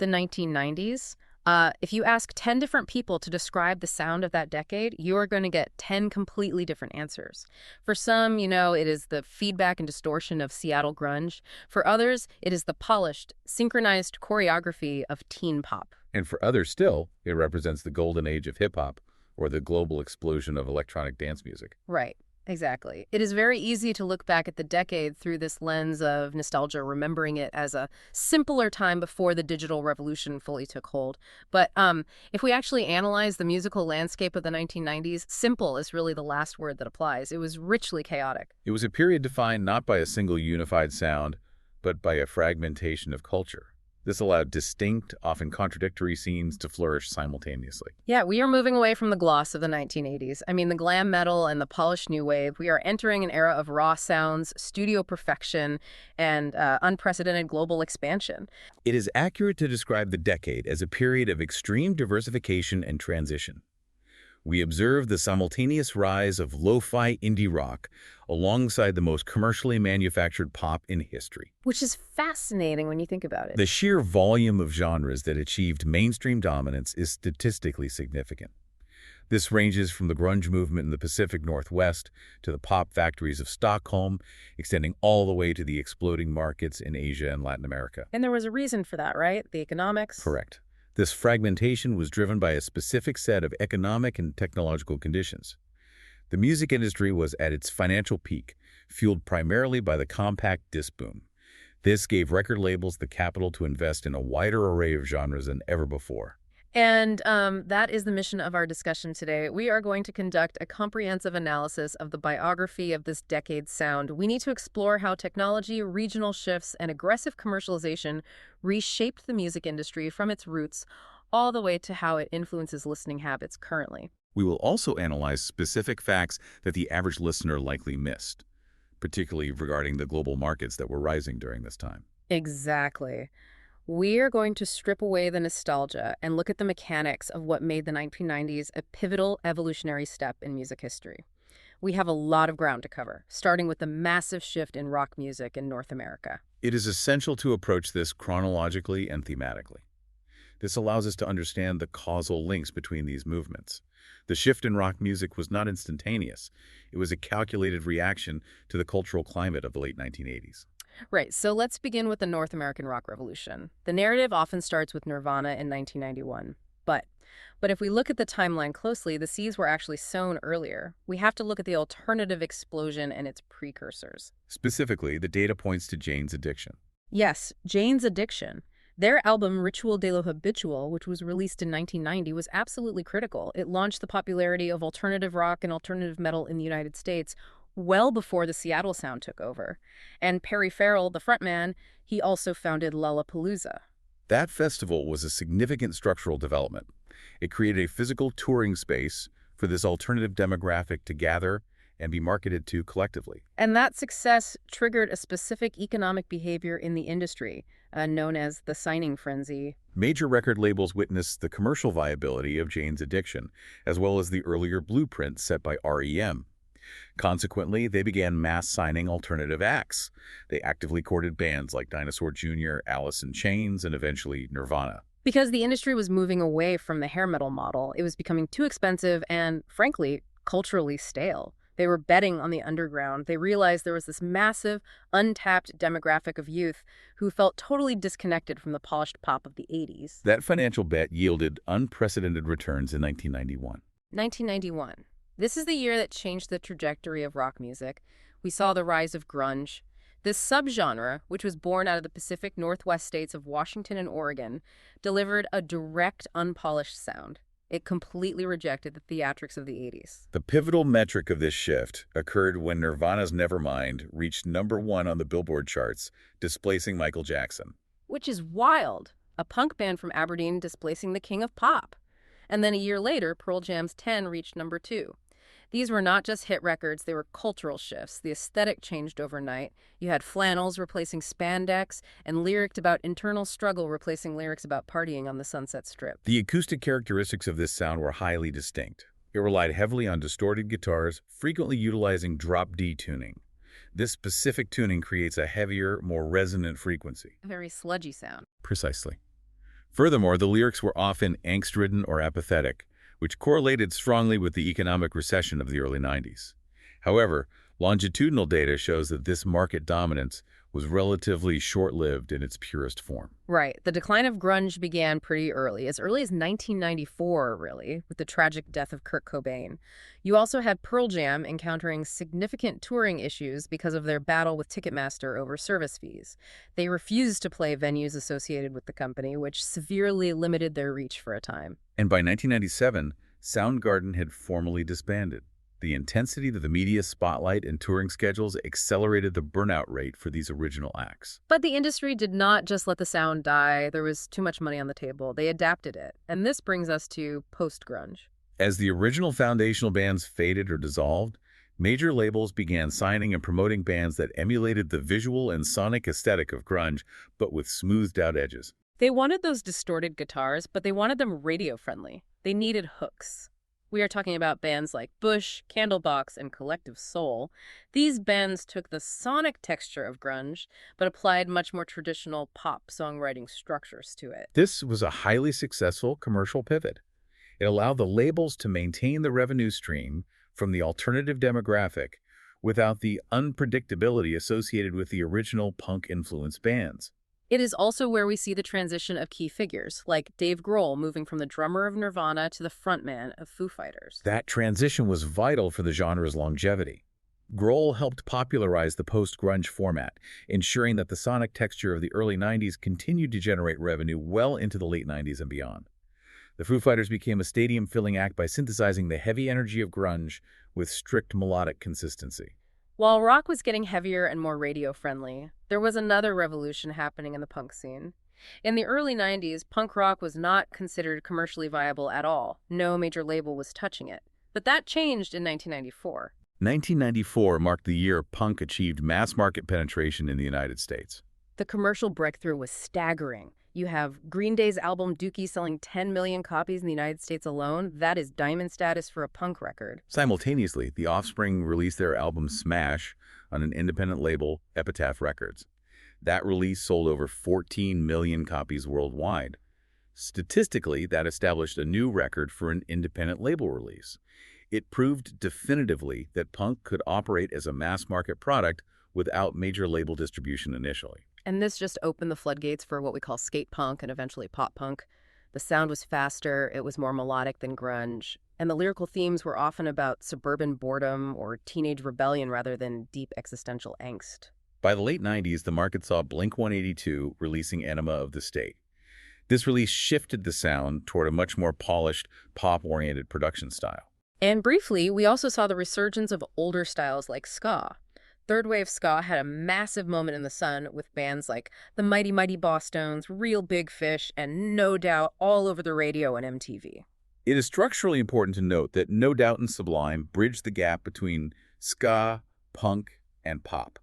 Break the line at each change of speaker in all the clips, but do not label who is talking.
The 1990s? If you ask 10 different people to describe the sound of that decade, you're going to get 10 completely different answers. For some, it is the feedback and distortion of Seattle grunge. For others, it is the polished, synchronized choreography of teen pop.
And for others still, it represents the golden age of hip-hop or the global explosion of electronic dance music.
Right. Exactly. It is very easy to look back at the decade through this lens of nostalgia, remembering it as a simpler time before the digital revolution fully took hold. But if we actually analyze the musical landscape of the 1990s, simple is really the last word that applies. It was richly chaotic.
It was a period defined not by a single unified sound, but by a fragmentation of culture. This allowed distinct, often contradictory scenes to flourish simultaneously.
Yeah, we are moving away from the gloss of the 1980s. I mean, the glam metal and the polished new wave. We are entering an era of raw sounds, studio perfection, and unprecedented global expansion.
It is accurate to describe the decade as a period of extreme diversification and transition. We observe the simultaneous rise of lo-fi indie rock alongside the most commercially manufactured pop in history.
Which is fascinating when you think about it.
The sheer volume of genres that achieved mainstream dominance is statistically significant. This ranges from the grunge movement in the Pacific Northwest to the pop factories of Stockholm, extending all the way to the exploding markets in Asia and Latin America.
And there was a reason for that, right? The economics?
Correct. This fragmentation was driven by a specific set of economic and technological conditions. The music industry was at its financial peak, fueled primarily by the compact disc boom. This gave record labels the capital to invest in a wider array of genres than ever before.
And that is the mission of our discussion today. We are going to conduct a comprehensive analysis of the biography of this decade's sound. We need to explore how technology, regional shifts, and aggressive commercialization reshaped the music industry from its roots all the way to how it influences listening habits currently.
We will also analyze specific facts that the average listener likely missed, particularly regarding the global markets that were rising during this time.
Exactly. We are going to strip away the nostalgia and look at the mechanics of what made the 1990s a pivotal evolutionary step in music history. We have a lot of ground to cover, starting with the massive shift in rock music in North America.
It is essential to approach this chronologically and thematically. This allows us to understand the causal links between these movements. The shift in rock music was not instantaneous. It was a calculated reaction to the cultural climate of the late 1980s.
Right, so let's begin with the North American rock revolution. The narrative often starts with Nirvana in 1991. But if we look at the timeline closely, the seeds were actually sown earlier. We have to look at the alternative explosion and its precursors.
Specifically, the data points to Jane's Addiction.
Yes, Jane's Addiction. Their album Ritual de lo Habitual, which was released in 1990, was absolutely critical. It launched the popularity of alternative rock and alternative metal in the United States well before the Seattle sound took over. And Perry Farrell, the frontman, he also founded Lollapalooza.
That festival was a significant structural development. It created a physical touring space for this alternative demographic to gather and be marketed to collectively.
And that success triggered a specific economic behavior in the industry, known as the signing frenzy.
Major record labels witnessed the commercial viability of Jane's Addiction, as well as the earlier blueprint set by REM. Consequently, they began mass signing alternative acts. They actively courted bands like Dinosaur Jr., Alice in Chains, and eventually Nirvana.
Because the industry was moving away from the hair metal model, it was becoming too expensive and, frankly, culturally stale. They were betting on the underground. They realized there was this massive, untapped demographic of youth who felt totally disconnected from the polished pop of the 80s.
That financial bet yielded unprecedented returns in 1991.
1991. This is the year that changed the trajectory of rock music. We saw the rise of grunge. This subgenre, which was born out of the Pacific Northwest states of Washington and Oregon, delivered a direct, unpolished sound. It completely rejected the theatrics of the 80s.
The pivotal metric of this shift occurred when Nirvana's Nevermind reached #1 on the Billboard charts, displacing Michael Jackson.
Which is wild. A punk band from Aberdeen displacing the king of pop. And then a year later, Pearl Jam's 10 reached #2. These were not just hit records, they were cultural shifts. The aesthetic changed overnight. You had flannels replacing spandex, and lyrics about internal struggle replacing lyrics about partying on the Sunset Strip.
The acoustic characteristics of this sound were highly distinct. It relied heavily on distorted guitars, frequently utilizing drop D tuning. This specific tuning creates a heavier, more resonant frequency.
A very sludgy sound.
Precisely. Furthermore, the lyrics were often angst-ridden or apathetic, which correlated strongly with the economic recession of the early 90s. However, longitudinal data shows that this market dominance was relatively short-lived in its purest form.
Right. The decline of grunge began pretty early as 1994, really, with the tragic death of Kurt Cobain. You also had Pearl Jam encountering significant touring issues because of their battle with Ticketmaster over service fees. They refused to play venues associated with the company, which severely limited their reach for a time.
And by 1997, Soundgarden had formally disbanded. The intensity of the media spotlight and touring schedules accelerated the burnout rate for these original acts.
But the industry did not just let the sound die. There was too much money on the table. They adapted it. And this brings us to post-grunge.
As the original foundational bands faded or dissolved, major labels began signing and promoting bands that emulated the visual and sonic aesthetic of grunge, but with smoothed-out edges.
They wanted those distorted guitars, but they wanted them radio-friendly. They needed hooks. We are talking about bands like Bush, Candlebox, and Collective Soul. These bands took the sonic texture of grunge, but applied much more traditional pop songwriting structures to it.
This was a highly successful commercial pivot. It allowed the labels to maintain the revenue stream from the alternative demographic without the unpredictability associated with the original punk-influenced bands.
It is also where we see the transition of key figures, like Dave Grohl moving from the drummer of Nirvana to the frontman of Foo Fighters.
That transition was vital for the genre's longevity. Grohl helped popularize the post-grunge format, ensuring that the sonic texture of the early 90s continued to generate revenue well into the late 90s and beyond. The Foo Fighters became a stadium-filling act by synthesizing the heavy energy of grunge with strict melodic consistency.
While rock was getting heavier and more radio-friendly, there was another revolution happening in the punk scene. In the early 90s, punk rock was not considered commercially viable at all. No major label was touching it. But that changed in 1994.
1994 marked the year punk achieved mass market penetration in the United States.
The commercial breakthrough was staggering. You have Green Day's album Dookie selling 10 million copies in the United States alone. That is diamond status for a punk record.
Simultaneously, The Offspring released their album Smash on an independent label, Epitaph Records. That release sold over 14 million copies worldwide. Statistically, that established a new record for an independent label release. It proved definitively that punk could operate as a mass-market product without major label distribution initially.
And this just opened the floodgates for what we call skate punk and eventually pop punk. The sound was faster, it was more melodic than grunge, and the lyrical themes were often about suburban boredom or teenage rebellion rather than deep existential angst.
By the late 90s, the market saw Blink-182 releasing Enema of the State. This release shifted the sound toward a much more polished, pop-oriented production style.
And briefly, we also saw the resurgence of older styles like ska. Third wave ska had a massive moment in the sun with bands like the Mighty Mighty Bosstones, Real Big Fish, and No Doubt all over the radio and MTV.
It is structurally important to note that No Doubt and Sublime bridged the gap between ska, punk, and pop.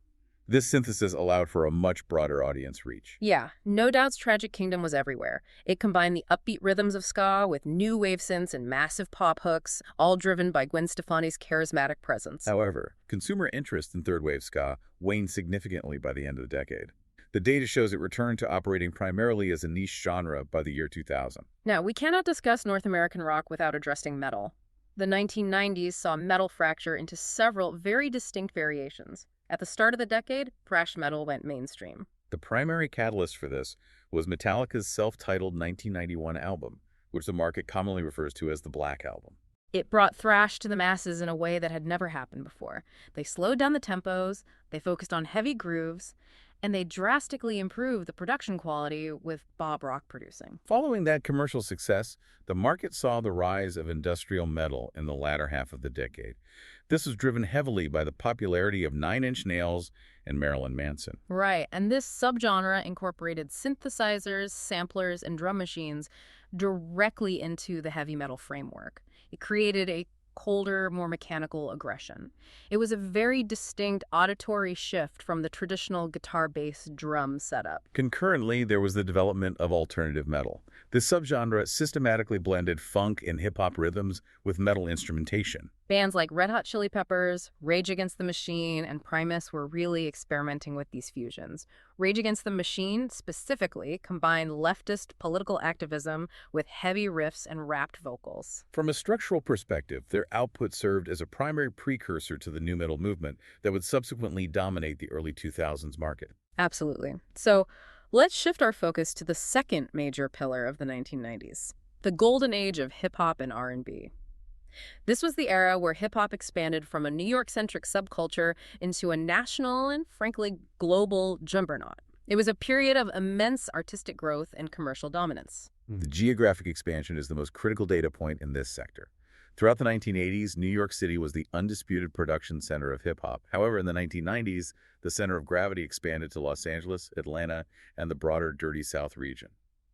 This synthesis allowed for a much broader audience reach.
Yeah, No Doubt's Tragic Kingdom was everywhere. It combined the upbeat rhythms of ska with new wave synths and massive pop hooks, all driven by Gwen Stefani's charismatic presence.
However, consumer interest in third wave ska waned significantly by the end of the decade. The data shows it returned to operating primarily as a niche genre by the year 2000.
Now, we cannot discuss North American rock without addressing metal. The 1990s saw metal fracture into several very distinct variations. At the start of the decade, thrash metal went mainstream.
The primary catalyst for this was Metallica's self-titled 1991 album, which the market commonly refers to as the Black Album.
It brought thrash to the masses in a way that had never happened before. They slowed down the tempos, they focused on heavy grooves, and they drastically improved the production quality with Bob Rock producing.
Following that commercial success, the market saw the rise of industrial metal in the latter half of the decade. This was driven heavily by the popularity of Nine Inch Nails and Marilyn Manson.
Right, and this subgenre incorporated synthesizers, samplers, and drum machines directly into the heavy metal framework. It created a colder, more mechanical aggression. It was a very distinct auditory shift from the traditional guitar-based drum setup.
Concurrently, there was the development of alternative metal. This subgenre systematically blended funk and hip-hop rhythms with metal instrumentation.
Bands like Red Hot Chili Peppers, Rage Against the Machine, and Primus were really experimenting with these fusions. Rage Against the Machine, specifically, combined leftist political activism with heavy riffs and rapped vocals.
From a structural perspective, their output served as a primary precursor to the nu metal movement that would subsequently dominate the early 2000s market.
Absolutely. So let's shift our focus to the second major pillar of the 1990s, the golden age of hip-hop and R&B. This was the era where hip-hop expanded from a New York-centric subculture into a national and, frankly, global juggernaut. It was a period of immense artistic growth and commercial dominance.
The geographic expansion is the most critical data point in this sector. Throughout the 1980s, New York City was the undisputed production center of hip-hop. However, in the 1990s, the center of gravity expanded to Los Angeles, Atlanta, and the broader Dirty South region.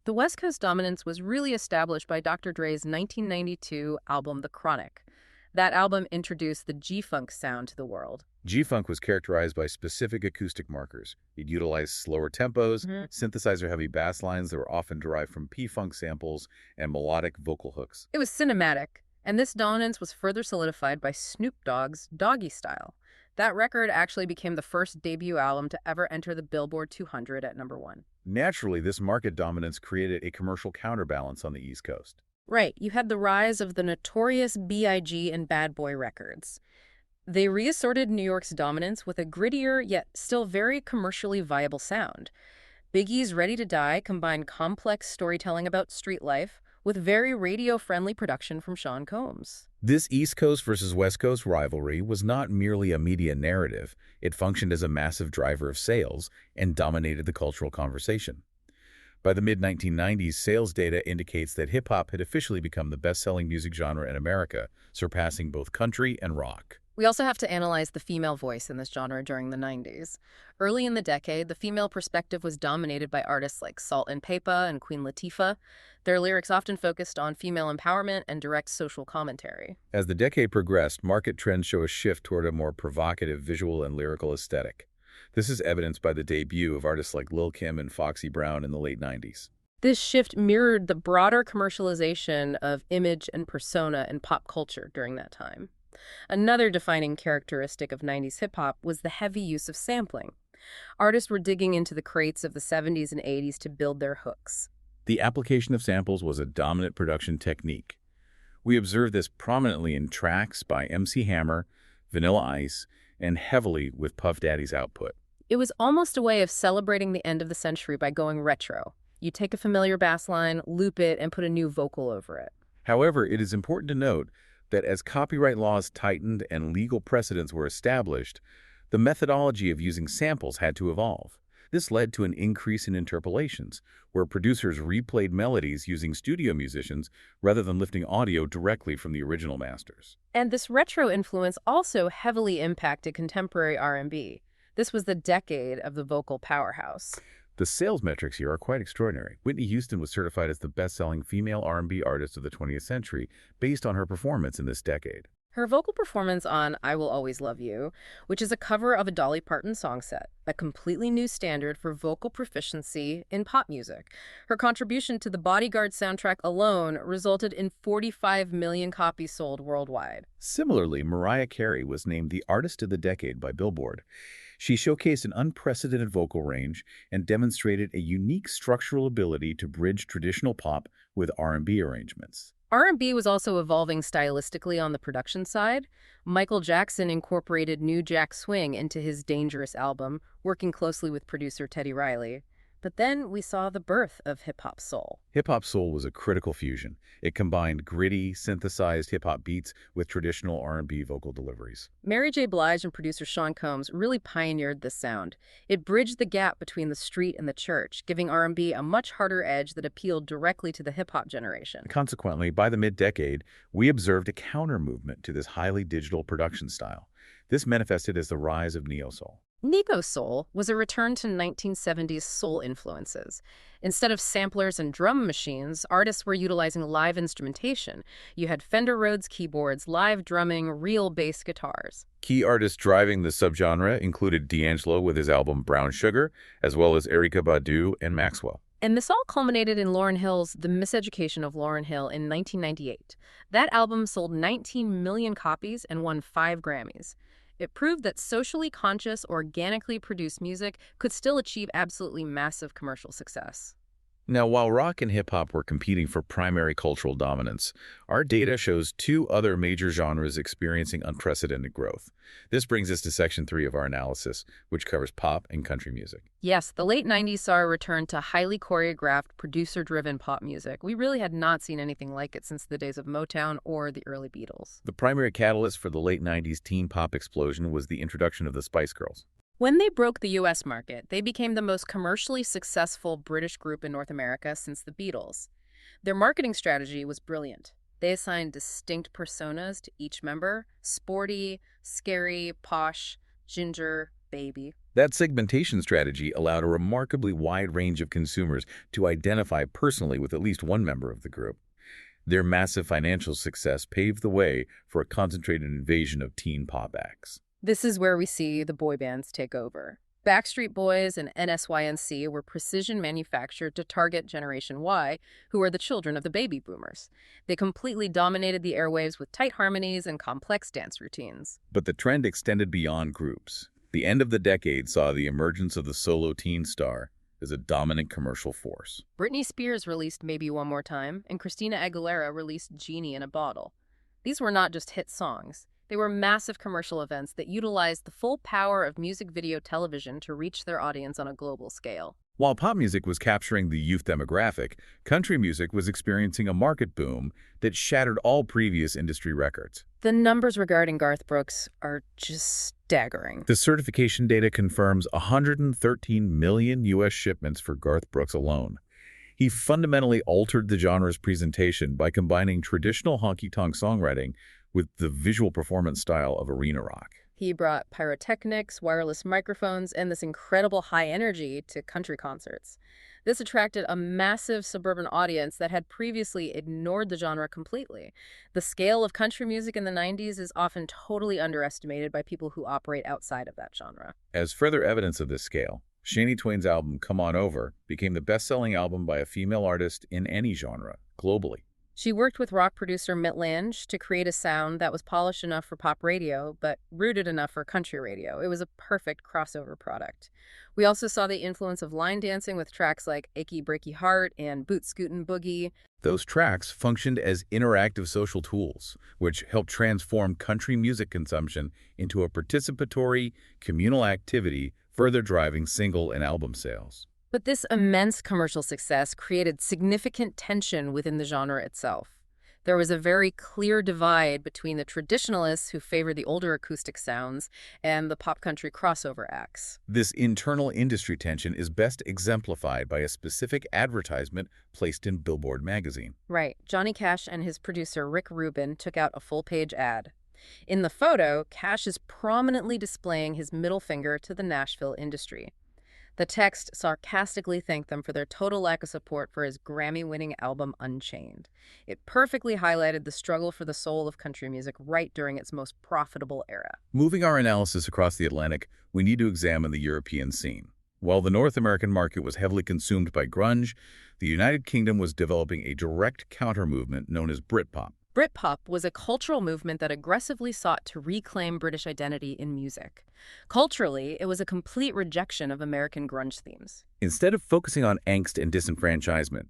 The West Coast dominance was really established by Dr. Dre's 1992 album, The Chronic. That album introduced the G-Funk sound to the world.
G-Funk was characterized by specific acoustic markers. It utilized slower tempos, synthesizer-heavy bass lines that were often derived from P-Funk samples, and melodic vocal hooks.
It was cinematic, and this dominance was further solidified by Snoop Dogg's Doggy Style. That record actually became the first debut album to ever enter the Billboard 200 at #1.
Naturally, this market dominance created a commercial counterbalance on the East Coast.
Right, you had the rise of the notorious B.I.G. and Bad Boy records. They reasserted New York's dominance with a grittier yet still very commercially viable sound. Biggie's Ready to Die combined complex storytelling about street life with very radio-friendly production from Sean Combs.
This East Coast versus West Coast rivalry was not merely a media narrative. It functioned as a massive driver of sales and dominated the cultural conversation. By the mid-1990s, sales data indicates that hip-hop had officially become the best-selling music genre in America, surpassing both country and rock.
We also have to analyze the female voice in this genre during the 90s. Early in the decade, the female perspective was dominated by artists like Salt and Paypa and Queen Latifah. Their lyrics often focused on female empowerment and direct social commentary.
As the decade progressed, market trends show a shift toward a more provocative visual and lyrical aesthetic. This is evidenced by the debut of artists like Lil' Kim and Foxy Brown in the late 90s.
This shift mirrored the broader commercialization of image and persona in pop culture during that time. Another defining characteristic of 90s hip-hop was the heavy use of sampling. Artists were digging into the crates of the 70s and 80s to build their hooks.
The application of samples was a dominant production technique. We observed this prominently in tracks by MC Hammer, Vanilla Ice, and heavily with Puff Daddy's output.
It was almost a way of celebrating the end of the century by going retro. You take a familiar bass line, loop it, and put a new vocal over it.
However, it is important to note that as copyright laws tightened and legal precedents were established, the methodology of using samples had to evolve. This led to an increase in interpolations, where producers replayed melodies using studio musicians rather than lifting audio directly from the original masters.
And this retro influence also heavily impacted contemporary R&B. This was the decade of the vocal powerhouse.
The sales metrics here are quite extraordinary. Whitney Houston was certified as the best-selling female R&B artist of the 20th century based on her performance in this decade.
Her vocal performance on I Will Always Love You, which is a cover of a Dolly Parton song set, a completely new standard for vocal proficiency in pop music. Her contribution to the Bodyguard soundtrack alone resulted in 45 million copies sold worldwide.
Similarly, Mariah Carey was named the Artist of the Decade by Billboard. She showcased an unprecedented vocal range and demonstrated a unique structural ability to bridge traditional pop with R&B arrangements.
R&B was also evolving stylistically on the production side. Michael Jackson incorporated New Jack Swing into his Dangerous album, working closely with producer Teddy Riley. But then we saw the birth of hip-hop soul.
Hip-hop soul was a critical fusion. It combined gritty, synthesized hip-hop beats with traditional R&B vocal deliveries.
Mary J. Blige and producer Sean Combs really pioneered this sound. It bridged the gap between the street and the church, giving R&B a much harder edge that appealed directly to the hip-hop generation.
Consequently, by the mid-decade, we observed a counter-movement to this highly digital production style. This manifested as the rise of neo-soul.
Neo-soul was a return to 1970s soul influences. Instead of samplers and drum machines, artists were utilizing live instrumentation. You had Fender Rhodes keyboards, live drumming, real bass guitars.
Key artists driving the subgenre included D'Angelo with his album Brown Sugar, as well as Erykah Badu and Maxwell.
And this all culminated in Lauryn Hill's The Miseducation of Lauryn Hill in 1998. That album sold 19 million copies and won 5 Grammys. It proved that socially conscious, organically produced music could still achieve absolutely massive commercial success.
Now, while rock and hip-hop were competing for primary cultural dominance, our data shows two other major genres experiencing unprecedented growth. This brings us to Section 3 of our analysis, which covers pop and country music.
Yes, the late 90s saw a return to highly choreographed, producer-driven pop music. We really had not seen anything like it since the days of Motown or the early Beatles.
The primary catalyst for the late 90s teen pop explosion was the introduction of the Spice Girls.
When they broke the U.S. market, they became the most commercially successful British group in North America since the Beatles. Their marketing strategy was brilliant. They assigned distinct personas to each member: sporty, scary, posh, ginger, baby.
That segmentation strategy allowed a remarkably wide range of consumers to identify personally with at least one member of the group. Their massive financial success paved the way for a concentrated invasion of teen pop acts.
This is where we see the boy bands take over. Backstreet Boys and NSYNC were precision manufactured to target Generation Y, who are the children of the baby boomers. They completely dominated the airwaves with tight harmonies and complex dance routines.
But the trend extended beyond groups. The end of the decade saw the emergence of the solo teen star as a dominant commercial force.
Britney Spears released Maybe One More Time, and Christina Aguilera released Genie in a Bottle. These were not just hit songs. They were massive commercial events that utilized the full power of music video television to reach their audience on a global scale.
While pop music was capturing the youth demographic, country music was experiencing a market boom that shattered all previous industry records.
The numbers regarding Garth Brooks are just staggering.
The certification data confirms 113 million U.S. shipments for Garth Brooks alone. He fundamentally altered the genre's presentation by combining traditional honky-tonk songwriting with the visual performance style of arena rock.
He brought pyrotechnics, wireless microphones, and this incredible high energy to country concerts. This attracted a massive suburban audience that had previously ignored the genre completely. The scale of country music in the 90s is often totally underestimated by people who operate outside of that genre.
As further evidence of this scale, Shania Twain's album Come On Over became the best-selling album by a female artist in any genre, globally.
She worked with rock producer Mitt Lange to create a sound that was polished enough for pop radio, but rooted enough for country radio. It was a perfect crossover product. We also saw the influence of line dancing with tracks like Achy Breaky Heart and Boot Scootin' Boogie.
Those tracks functioned as interactive social tools, which helped transform country music consumption into a participatory, communal activity, further driving single and album sales.
But this immense commercial success created significant tension within the genre itself. There was a very clear divide between the traditionalists who favored the older acoustic sounds and the pop country crossover acts.
This internal industry tension is best exemplified by a specific advertisement placed in Billboard magazine.
Right. Johnny Cash and his producer Rick Rubin took out a full-page ad. In the photo, Cash is prominently displaying his middle finger to the Nashville industry. The text sarcastically thanked them for their total lack of support for his Grammy-winning album Unchained. It perfectly highlighted the struggle for the soul of country music right during its most profitable era.
Moving our analysis across the Atlantic, we need to examine the European scene. While the North American market was heavily consumed by grunge, the United Kingdom was developing a direct counter-movement known as Britpop.
Britpop was a cultural movement that aggressively sought to reclaim British identity in music. Culturally, it was a complete rejection of American grunge themes.
Instead of focusing on angst and disenfranchisement,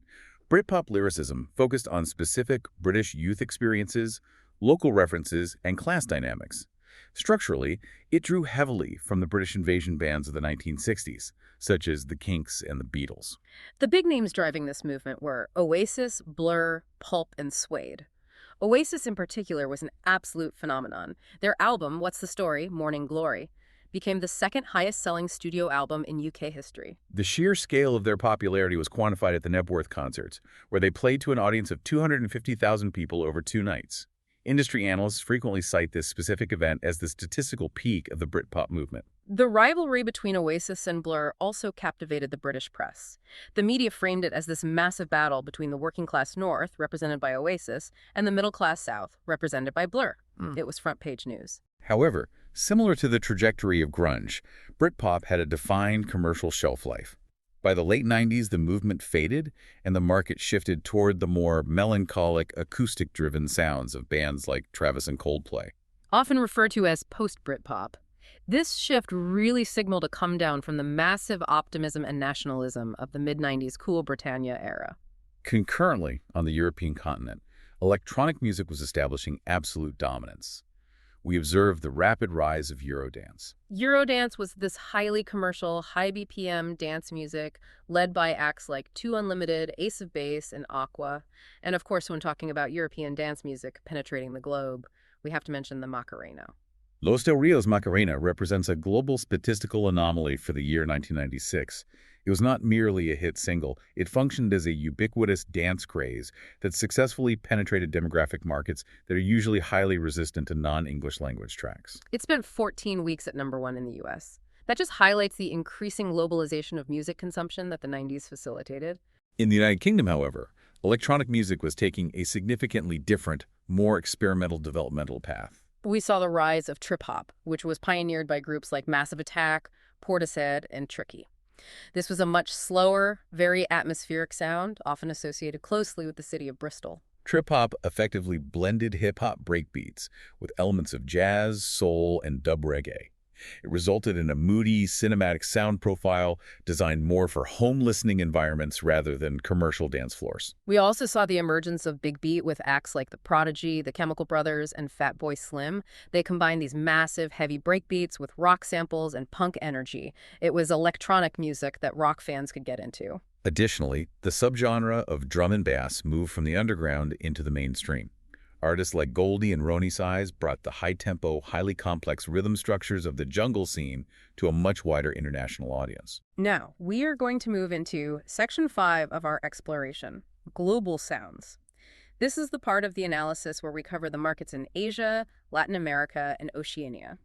Britpop lyricism focused on specific British youth experiences, local references, and class dynamics. Structurally, it drew heavily from the British invasion bands of the 1960s, such as the Kinks and the Beatles.
The big names driving this movement were Oasis, Blur, Pulp, and Suede. Oasis in particular was an absolute phenomenon. Their album, What's the Story? Morning Glory, became the second highest-selling studio album in UK history.
The sheer scale of their popularity was quantified at the Knebworth concerts, where they played to an audience of 250,000 people over 2 nights. Industry analysts frequently cite this specific event as the statistical peak of the Britpop movement.
The rivalry between Oasis and Blur also captivated the British press. The media framed it as this massive battle between the working-class North, represented by Oasis, and the middle-class South, represented by Blur. It was front-page news.
However, similar to the trajectory of grunge, Britpop had a defined commercial shelf life. By the late 90s, the movement faded, and the market shifted toward the more melancholic, acoustic-driven sounds of bands like Travis and Coldplay.
Often referred to as post-Britpop. This shift really signaled a come down from the massive optimism and nationalism of the mid-90s Cool Britannia era.
Concurrently, on the European continent, electronic music was establishing absolute dominance. We observed the rapid rise of Eurodance.
Eurodance was this highly commercial, high BPM dance music led by acts like Two Unlimited, Ace of Base, and Aqua. And of course, when talking about European dance music penetrating the globe, we have to mention the Macarena.
Los Del Rio's Macarena represents a global statistical anomaly for the year 1996. It was not merely a hit single. It functioned as a ubiquitous dance craze that successfully penetrated demographic markets that are usually highly resistant to non-English language tracks.
It spent 14 weeks at #1 in the US. That just highlights the increasing globalization of music consumption that the 90s facilitated.
In the United Kingdom, however, electronic music was taking a significantly different, more experimental developmental path.
We saw the rise of trip-hop, which was pioneered by groups like Massive Attack, Portishead, and Tricky. This was a much slower, very atmospheric sound, often associated closely with the city of Bristol.
Trip-hop effectively blended hip-hop breakbeats with elements of jazz, soul, and dub reggae. It resulted in a moody, cinematic sound profile designed more for home listening environments rather than commercial dance floors.
We also saw the emergence of big beat with acts like The Prodigy, The Chemical Brothers, and Fatboy Slim. They combined these massive, heavy breakbeats with rock samples and punk energy. It was electronic music that rock fans could get into.
Additionally, the subgenre of drum and bass moved from the underground into the mainstream. Artists like Goldie and Roni Size brought the high-tempo, highly complex rhythm structures of the jungle scene to a much wider international audience.
Now, we are going to move into Section 5 of our exploration, global sounds. This is the part of the analysis where we cover the markets in Asia, Latin America, and Oceania.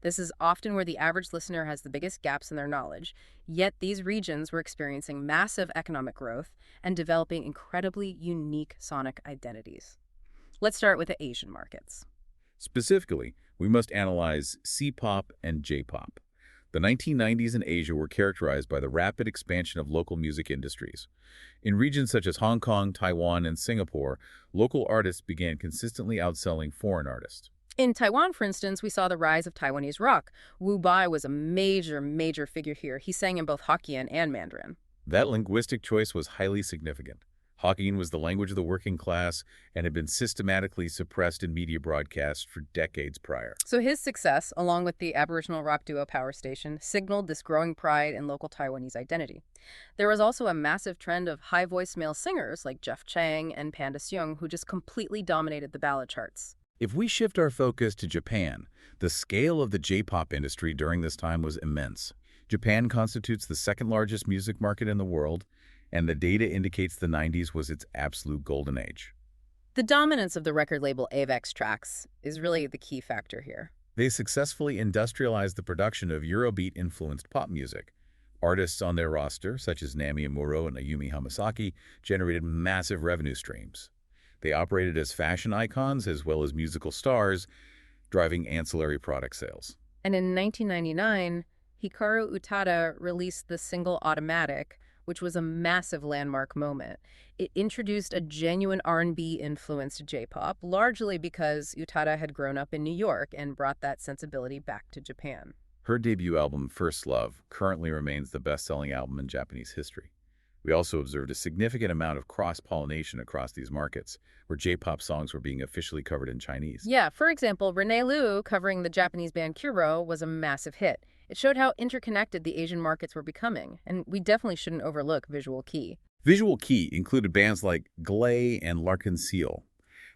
This is often where the average listener has the biggest gaps in their knowledge, yet these regions were experiencing massive economic growth and developing incredibly unique sonic identities. Let's start with the Asian markets.
Specifically, we must analyze C-pop and J-pop. The 1990s in Asia were characterized by the rapid expansion of local music industries. In regions such as Hong Kong, Taiwan, and Singapore, local artists began consistently outselling foreign artists.
In Taiwan, for instance, we saw the rise of Taiwanese rock. Wu Bai was a major figure here. He sang in both Hokkien and Mandarin.
That linguistic choice was highly significant. Hokkien was the language of the working class and had been systematically suppressed in media broadcasts for decades prior.
So his success, along with the Aboriginal rock duo Power Station, signaled this growing pride in local Taiwanese identity. There was also a massive trend of high-voiced male singers like Jeff Chang and Panda Seung who just completely dominated the ballad charts.
If we shift our focus to Japan, the scale of the J-pop industry during this time was immense. Japan constitutes the second largest music market in the world, and the data indicates the 90s was its absolute golden age.
The dominance of the record label Avex Trax is really the key factor here.
They successfully industrialized the production of Eurobeat-influenced pop music. Artists on their roster, such as Nami Amuro and Ayumi Hamasaki, generated massive revenue streams. They operated as fashion icons as well as musical stars, driving ancillary product sales.
And in 1999, Hikaru Utada released the single Automatic, which was a massive landmark moment. It introduced a genuine R&B-influenced J-pop, largely because Utada had grown up in New York and brought that sensibility back to Japan.
Her debut album, First Love, currently remains the best-selling album in Japanese history. We also observed a significant amount of cross-pollination across these markets, where J-pop songs were being officially covered in Chinese.
Yeah, for example, Renee Liu covering the Japanese band Kuro was a massive hit. It showed how interconnected the Asian markets were becoming, and we definitely shouldn't overlook Visual Kei.
Visual Kei included bands like Glay and L'Arc-en-Ciel.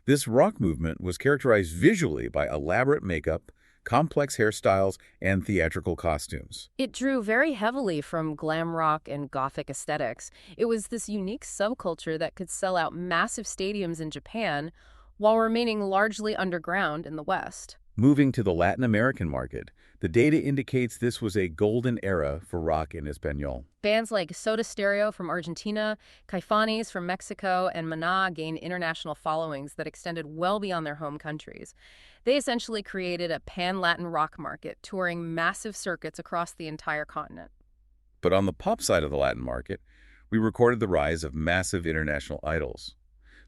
This rock movement was characterized visually by elaborate makeup, complex hairstyles, and theatrical costumes.
It drew very heavily from glam rock and gothic aesthetics. It was this unique subculture that could sell out massive stadiums in Japan while remaining largely underground in the West.
Moving to the Latin American market, the data indicates this was a golden era for rock in Espanol.
Bands like Soda Stereo from Argentina, Caifanes from Mexico, and Maná gained international followings that extended well beyond their home countries. They essentially created a pan-Latin rock market, touring massive circuits across the entire continent.
But on the pop side of the Latin market, we recorded the rise of massive international idols.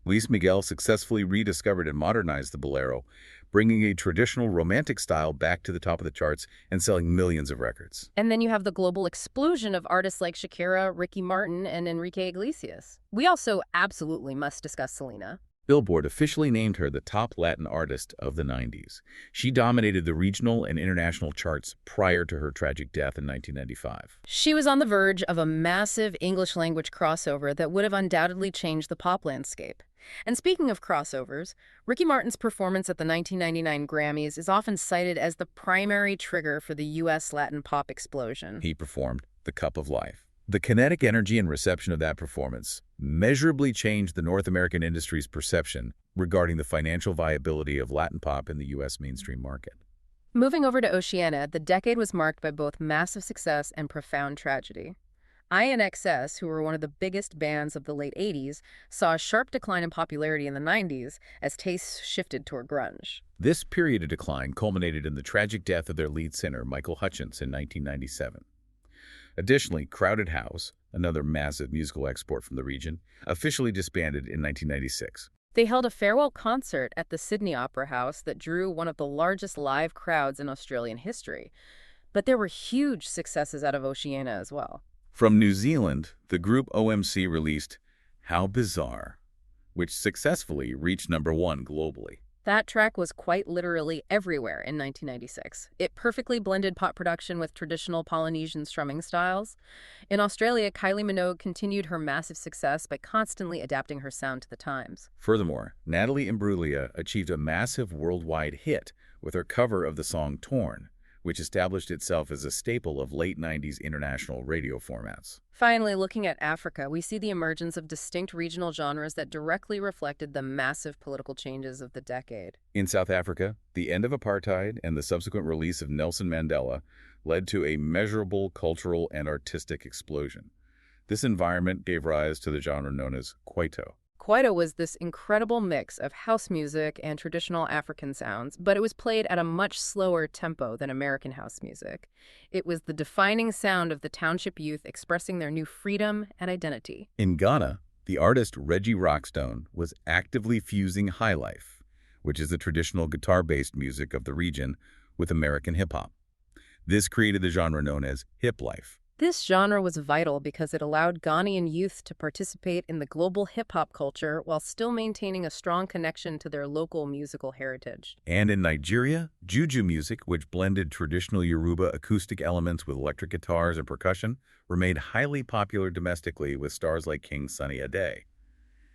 Luis Miguel successfully rediscovered and modernized the bolero, bringing a traditional romantic style back to the top of the charts and selling millions of records.
And then you have the global explosion of artists like Shakira, Ricky Martin, and Enrique Iglesias. We also absolutely must discuss Selena.
Billboard officially named her the top Latin artist of the 90s. She dominated the regional and international charts prior to her tragic death in 1995.
She was on the verge of a massive English-language crossover that would have undoubtedly changed the pop landscape. And speaking of crossovers, Ricky Martin's performance at the 1999 Grammys is often cited as the primary trigger for the U.S. Latin pop explosion.
He performed The Cup of Life. The kinetic energy and reception of that performance measurably changed the North American industry's perception regarding the financial viability of Latin pop in the U.S. mainstream market.
Moving over to Oceania, the decade was marked by both massive success and profound tragedy. INXS, who were one of the biggest bands of the late 80s, saw a sharp decline in popularity in the 90s as tastes shifted toward grunge.
This period of decline culminated in the tragic death of their lead singer, Michael Hutchence, in 1997. Additionally, Crowded House, another massive musical export from the region, officially disbanded in 1996.
They held a farewell concert at the Sydney Opera House that drew one of the largest live crowds in Australian history. But there were huge successes out of Oceania as well.
From New Zealand, the group OMC released How Bizarre, which successfully reached #1 globally.
That track was quite literally everywhere in 1996. It perfectly blended pop production with traditional Polynesian strumming styles. In Australia, Kylie Minogue continued her massive success by constantly adapting her sound to the times.
Furthermore, Natalie Imbruglia achieved a massive worldwide hit with her cover of the song Torn, which established itself as a staple of late 90s international radio formats.
Finally, looking at Africa, we see the emergence of distinct regional genres that directly reflected the massive political changes of the decade.
In South Africa, the end of apartheid and the subsequent release of Nelson Mandela led to a measurable cultural and artistic explosion. This environment gave rise to the genre known as Kwaito.
Kwaito was this incredible mix of house music and traditional African sounds, but it was played at a much slower tempo than American house music. It was the defining sound of the township youth expressing their new freedom and identity.
In Ghana, the artist Reggie Rockstone was actively fusing highlife, which is the traditional guitar-based music of the region, with American hip-hop. This created the genre known as hip life.
This genre was vital because it allowed Ghanaian youth to participate in the global hip-hop culture while still maintaining a strong connection to their local musical heritage.
And in Nigeria, Juju music, which blended traditional Yoruba acoustic elements with electric guitars and percussion, remained highly popular domestically with stars like King Sunny Ade.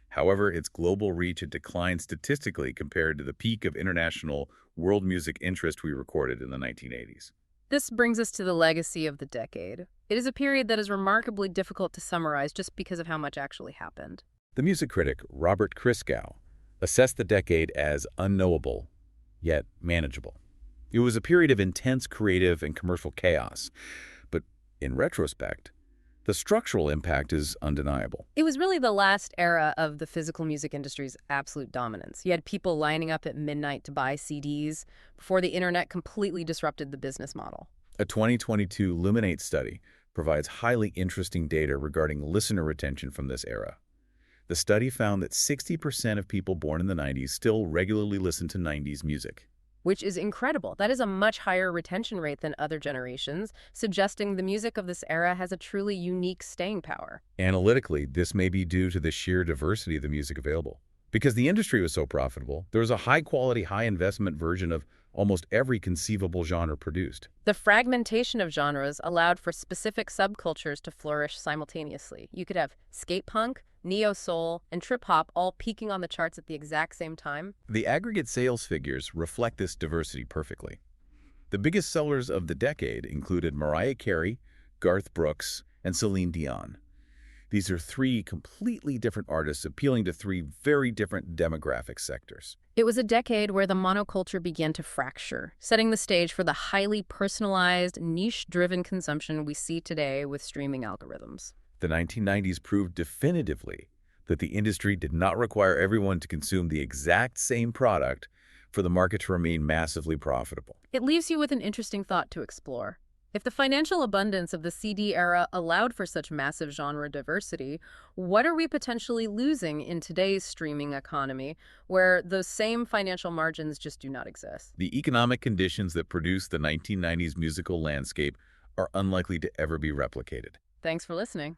However, its global reach had declined statistically compared to the peak of international world music interest we recorded in the 1980s.
This brings us to the legacy of the decade. It is a period that is remarkably difficult to summarize just because of how much actually happened.
The music critic Robert Christgau assessed the decade as unknowable, yet manageable. It was a period of intense creative and commercial chaos, but in retrospect, the structural impact is undeniable.
It was really the last era of the physical music industry's absolute dominance. You had people lining up at midnight to buy CDs before the internet completely disrupted the business model.
A 2022 Luminate study provides highly interesting data regarding listener retention from this era. The study found that 60% of people born in the 90s still regularly listen to 90s music.
Which is incredible. That is a much higher retention rate than other generations, suggesting the music of this era has a truly unique staying power.
Analytically, this may be due to the sheer diversity of the music available. Because the industry was so profitable, there was a high-quality, high-investment version of almost every conceivable genre produced.
The fragmentation of genres allowed for specific subcultures to flourish simultaneously. You could have skate punk, neo-soul, and trip-hop all peaking on the charts at the exact same time.
The aggregate sales figures reflect this diversity perfectly. The biggest sellers of the decade included Mariah Carey, Garth Brooks, and Celine Dion. These are three completely different artists appealing to three very different demographic sectors.
It was a decade where the monoculture began to fracture, setting the stage for the highly personalized, niche-driven consumption we see today with streaming algorithms.
The 1990s proved definitively that the industry did not require everyone to consume the exact same product for the market to remain massively profitable.
It leaves you with an interesting thought to explore. If the financial abundance of the CD era allowed for such massive genre diversity, what are we potentially losing in today's streaming economy, where those same financial margins just do not exist?
The economic conditions that produced the 1990s musical landscape are unlikely to ever be replicated.
Thanks for listening.